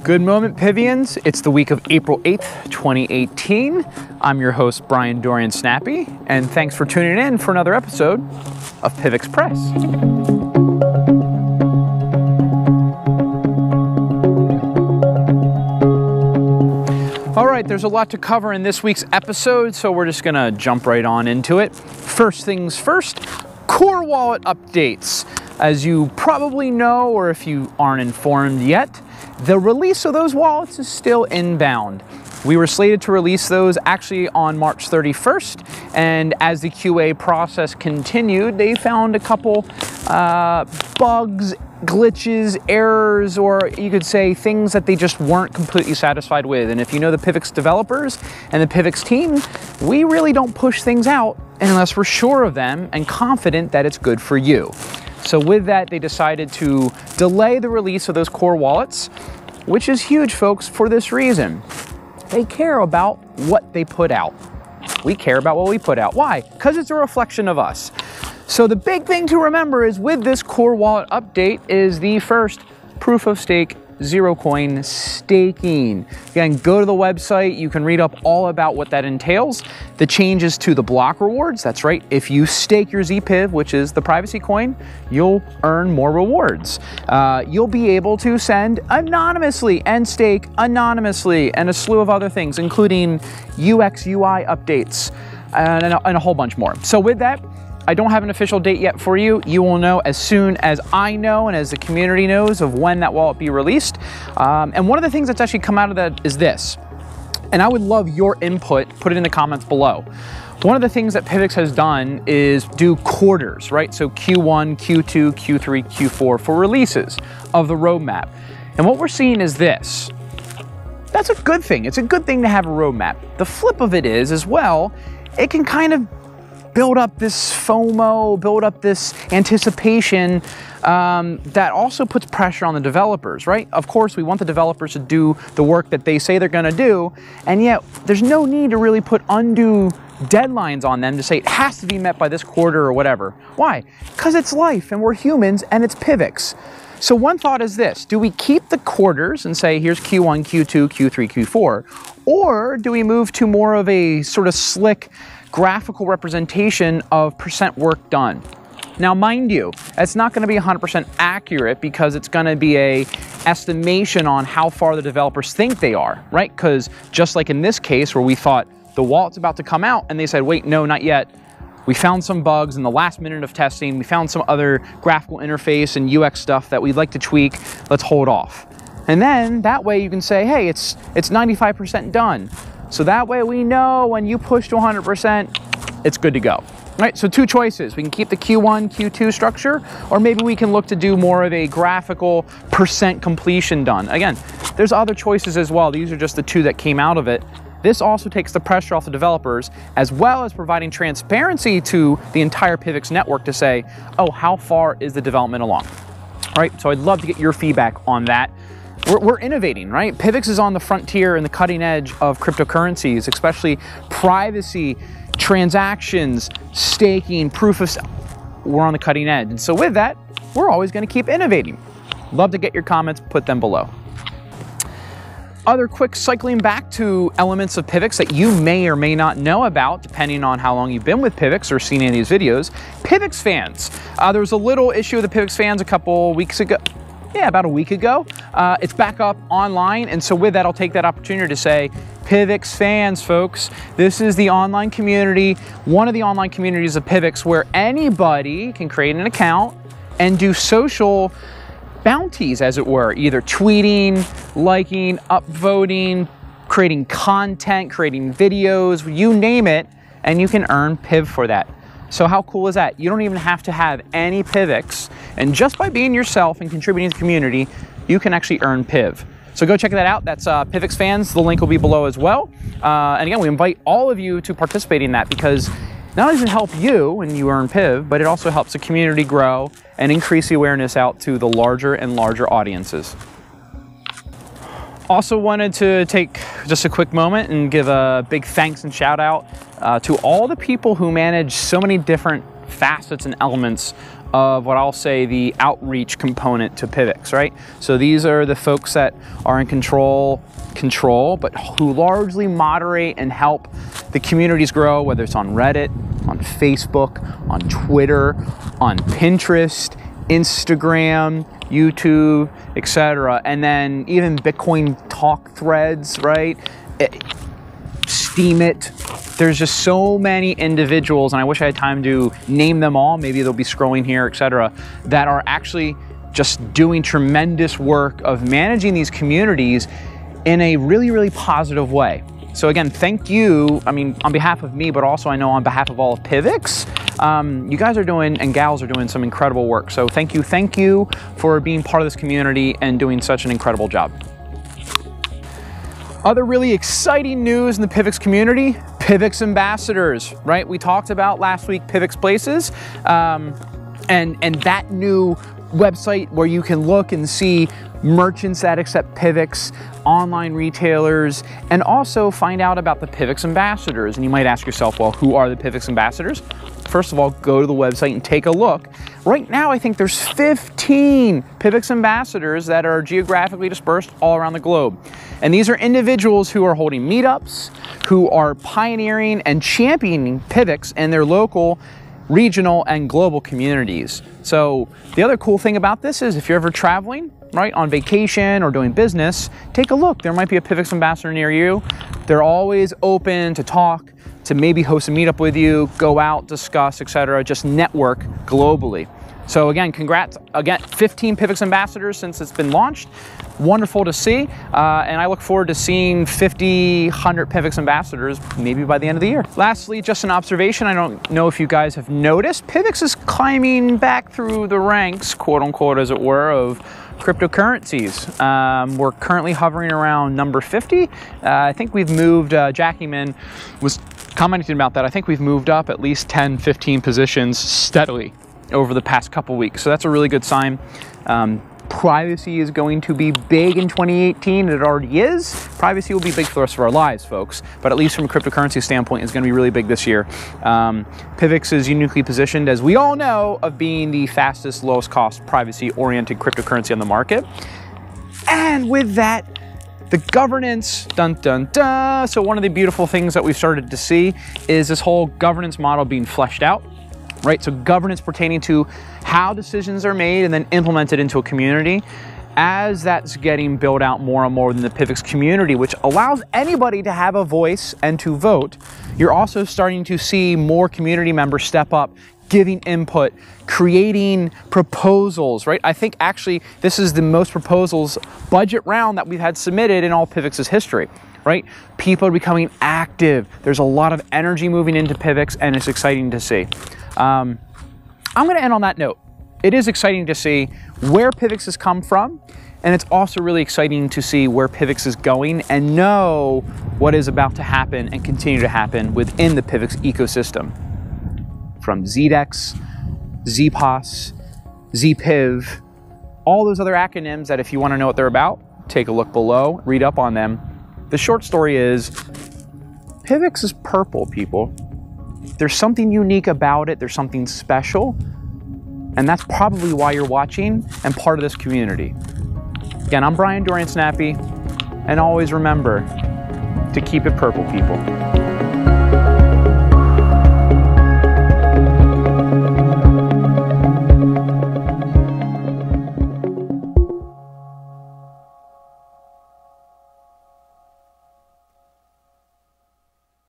Good moment, Pivians. It's the week of April 8th, 2018. I'm your host, Bryan Snappy, and thanks for tuning in for another episode of PIVXpress. All right, there's a lot to cover in this week's episode, so we're just gonna jump right on into it. First things first, core wallet updates. As you probably know, or if you aren't informed yet, the release of those wallets is still inbound. We were slated to release those actually on March 31st, and as the QA process continued, they found a couple bugs, glitches, errors, or you could say things that they just weren't completely satisfied with. And if you know the PIVX developers and the PIVX team, we really don't push things out unless we're sure of them and confident that it's good for you. So with that, they decided to delay the release of those core wallets, which is huge, folks, for this reason. They care about what they put out. We care about what we put out. Why? Because it's a reflection of us. So the big thing to remember is with this core wallet update is the first proof of stake Zerocoin staking. Again, go to the website. You can read up all about what that entails. The changes to the block rewards. That's right. If you stake your zPIV, which is the privacy coin, you'll earn more rewards. You'll be able to send anonymously and stake anonymously and a slew of other things, including UX, UI updates and a whole bunch more. So with that, I don't have an official date yet for you. You will know as soon as I know and as the community knows of when that wallet be released. And one of the things that's actually come out of that is this. And I would love your input. Put it in the comments below. One of the things that PIVX has done is do quarters, right? So Q1, Q2, Q3, Q4 for releases of the roadmap. And what we're seeing is this. That's a good thing. It's a good thing to have a roadmap. The flip of it is, as well, it can kind of build up this FOMO, build up this anticipation that also puts pressure on the developers, right? Of course, we want the developers to do the work that they say they're gonna do, and yet there's no need to really put undue deadlines on them to say it has to be met by this quarter or whatever. Why? Because it's life and we're humans and it's PIVX. So one thought is this: do we keep the quarters and say here's Q1, Q2, Q3, Q4, or do we move to more of a sort of slick graphical representation of percent work done? Now, mind you, it's not going to be 100% accurate because it's going to be a estimation on how far the developers think they are, right? Because just like in this case where we thought the wallet's about to come out and they said, wait, no, not yet. We found some bugs in the last minute of testing. We found some other graphical interface and UX stuff that we'd like to tweak. Let's hold off. And then that way you can say, hey, it's 95% done. So that way we know when you push to 100%, it's good to go. Right, so two choices. We can keep the Q1, Q2 structure, or maybe we can look to do more of a graphical percent completion done. Again, there's other choices as well. These are just the two that came out of it. This also takes the pressure off the developers, as well as providing transparency to the entire PIVX network to say, oh, how far is the development along? All right, so I'd love to get your feedback on that. We're innovating, right? PIVX is on the frontier and the cutting edge of cryptocurrencies, especially privacy, transactions, staking, proof of... We're on the cutting edge. And so with that, we're always going to keep innovating. Love to get your comments, put them below. Other quick cycling back to elements of PIVX that you may or may not know about, depending on how long you've been with PIVX or seen any of these videos. PIVXfans. There was a little issue with the PIVXfans a couple weeks ago. Yeah, about a week ago. It's back up online, and so with that, I'll take that opportunity to say, PIVXfans, folks, this is the online community, one of the online communities of PIVX where anybody can create an account and do social bounties, as it were, either tweeting, liking, upvoting, creating content, creating videos, you name it, and you can earn PIV for that. So how cool is that? You don't even have to have any PIVX, and just by being yourself and contributing to the community, you can actually earn PIV. So go check that out. That's PIVXfans. The link will be below as well. And again, we invite all of you to participate in that because not only does it help you when you earn PIV, but it also helps the community grow and increase the awareness out to the larger and larger audiences. Also wanted to take just a quick moment and give a big thanks and shout out to all the people who manage so many different facets and elements of what I'll say the outreach component to PIVX, right? So these are the folks that are in control, but who largely moderate and help the communities grow, whether it's on Reddit, on Facebook, on Twitter, on Pinterest, Instagram, YouTube, etc. And then even Bitcoin talk threads, right? Steam it. There's just so many individuals, and I wish I had time to name them all, maybe they'll be scrolling here, etc., that are actually just doing tremendous work of managing these communities in a really, really positive way. So again, thank you, I mean, on behalf of me, but also I know on behalf of all of PIVX, you guys are doing, and gals are doing some incredible work. So thank you for being part of this community and doing such an incredible job. Other really exciting news in the PIVX community, PIVX ambassadors, right? We talked about last week PIVX Places, and that new website where you can look and see merchants that accept PIVX, online retailers, and also find out about the PIVX ambassadors. And you might ask yourself, well, who are the PIVX ambassadors? First of all, go to the website and take a look. Right now, I think there's 15 PIVX ambassadors that are geographically dispersed all around the globe. And these are individuals who are holding meetups, who are pioneering and championing PIVX in their local, regional, and global communities. So the other cool thing about this is if you're ever traveling, right, on vacation or doing business, take a look. There might be a PIVX ambassador near you. They're always open to talk, to maybe host a meetup with you, go out, discuss, etc., just network globally. So again, congrats, again, 15 PIVX ambassadors since it's been launched. Wonderful to see, and I look forward to seeing 50, 100 PIVX ambassadors maybe by the end of the year. Lastly, just an observation, I don't know if you guys have noticed, PIVX is climbing back through the ranks, quote unquote, as it were, of cryptocurrencies. We're currently hovering around number 50. I think we've moved, Jackieman was commenting about that, I think we've moved up at least 10, 15 positions steadily over the past couple weeks. So that's a really good sign. Privacy is going to be big in 2018, and it already is. Privacy will be big for the rest of our lives, folks, but at least from a cryptocurrency standpoint, it's going to be really big this year. PIVX is uniquely positioned, as we all know, of being the fastest, lowest cost, privacy-oriented cryptocurrency on the market. And with that, the governance, dun dun dun. So one of the beautiful things that we've started to see is this whole governance model being fleshed out. Right, so governance pertaining to how decisions are made and then implemented into a community. As that's getting built out more and more within the PIVX community, which allows anybody to have a voice and to vote, you're also starting to see more community members step up, giving input, creating proposals, right? I think actually this is the most proposals budget round that we've had submitted in all PIVX's history. Right? People are becoming active. There's a lot of energy moving into PIVX, and it's exciting to see. I'm going to end on that note. It is exciting to see where PIVX has come from, and it's also really exciting to see where PIVX is going and know what is about to happen and continue to happen within the PIVX ecosystem. From ZDEX, zPoS, zPIV, all those other acronyms that if you want to know what they're about, take a look below, read up on them. The short story is, PIVX is purple, people. There's something unique about it, there's something special, and that's probably why you're watching and part of this community. Again, I'm Bryan Snappy, and always remember to keep it purple, people.